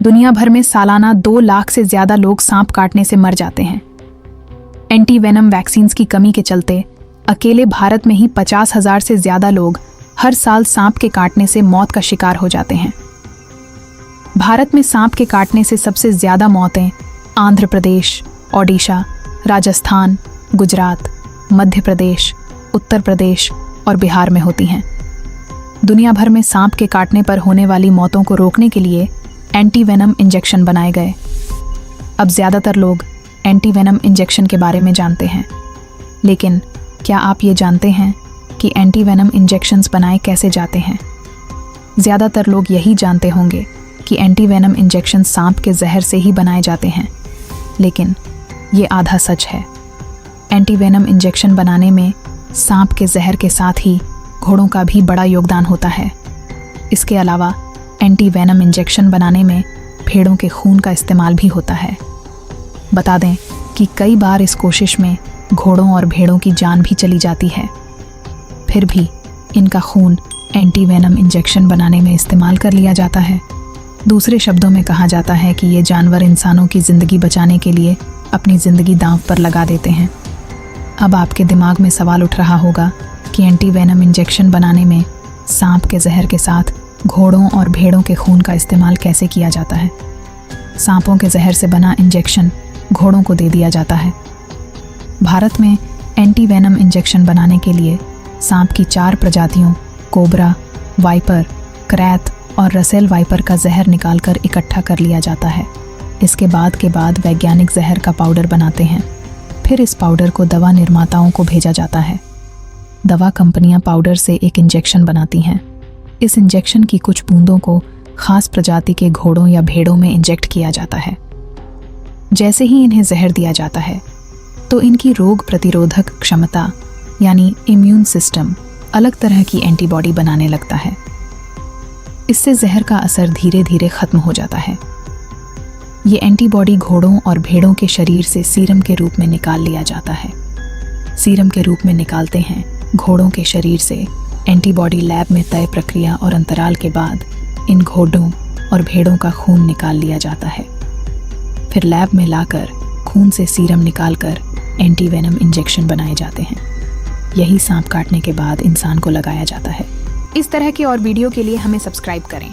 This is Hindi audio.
दुनिया भर में सालाना 2 लाख से ज्यादा लोग सांप काटने से मर जाते हैं। एंटी वेनम वैक्सीन की कमी के चलते अकेले भारत में ही 50,000 से ज्यादा लोग हर साल सांप के काटने से मौत का शिकार हो जाते हैं। भारत में सांप के काटने से सबसे ज्यादा मौतें आंध्र प्रदेश, ओडिशा, राजस्थान, गुजरात, मध्य प्रदेश, उत्तर प्रदेश और बिहार में होती हैं। दुनिया भर में सांप के काटने पर होने वाली मौतों को रोकने के लिए एंटी वेनम इंजेक्शन बनाए गए। अब ज़्यादातर लोग एंटी वेनम इंजेक्शन के बारे में जानते हैं, लेकिन क्या आप ये जानते हैं कि एंटी वेनम इंजेक्शंस बनाए कैसे जाते हैं? ज़्यादातर लोग यही जानते होंगे कि एंटी वेनम इंजेक्शन सांप के जहर से ही बनाए जाते हैं, लेकिन ये आधा सच है। एंटी वेनम इंजेक्शन बनाने में सांप के जहर के साथ ही घोड़ों का भी बड़ा योगदान होता है। इसके अलावा एंटी वेनम इंजेक्शन बनाने में भेड़ों के खून का इस्तेमाल भी होता है। बता दें कि कई बार इस कोशिश में घोड़ों और भेड़ों की जान भी चली जाती है, फिर भी इनका खून एंटी वेनम इंजेक्शन बनाने में इस्तेमाल कर लिया जाता है। दूसरे शब्दों में कहा जाता है कि ये जानवर इंसानों की ज़िंदगी बचाने के लिए अपनी ज़िंदगी दांव पर लगा देते हैं। अब आपके दिमाग में सवाल उठ रहा होगा कि एंटी वेनम इंजेक्शन बनाने में सांप के जहर के साथ घोड़ों और भेड़ों के खून का इस्तेमाल कैसे किया जाता है। सांपों के जहर से बना इंजेक्शन घोड़ों को दे दिया जाता है। भारत में एंटी वेनम इंजेक्शन बनाने के लिए सांप की 4 प्रजातियों कोबरा, वाइपर, करैत और रसेल वाइपर का जहर निकालकर इकट्ठा कर लिया जाता है। इसके बाद वैज्ञानिक जहर का पाउडर बनाते हैं। फिर इस पाउडर को दवा निर्माताओं को भेजा जाता है। दवा कंपनियां पाउडर से एक इंजेक्शन बनाती हैं। इस इंजेक्शन की कुछ बूंदों को खास प्रजाति के घोड़ों या भेड़ों में इंजेक्ट किया जाता है। जैसे ही इन्हें जहर दिया जाता है तो इनकी रोग प्रतिरोधक क्षमता यानी इम्यून सिस्टम अलग तरह की एंटीबॉडी बनाने लगता है। इससे जहर का असर धीरे धीरे खत्म हो जाता है। ये एंटीबॉडी घोड़ों और भेड़ों के शरीर से सीरम के रूप में निकाल लिया जाता है। सीरम के रूप में निकालते हैं घोड़ों के शरीर से एंटीबॉडी लैब में तय प्रक्रिया और अंतराल के बाद इन घोड़ों और भेड़ों का खून निकाल लिया जाता है। फिर लैब में लाकर खून से सीरम निकालकर एंटी वेनम इंजेक्शन बनाए जाते हैं। यही सांप काटने के बाद इंसान को लगाया जाता है। इस तरह के और वीडियो के लिए हमें सब्सक्राइब करें।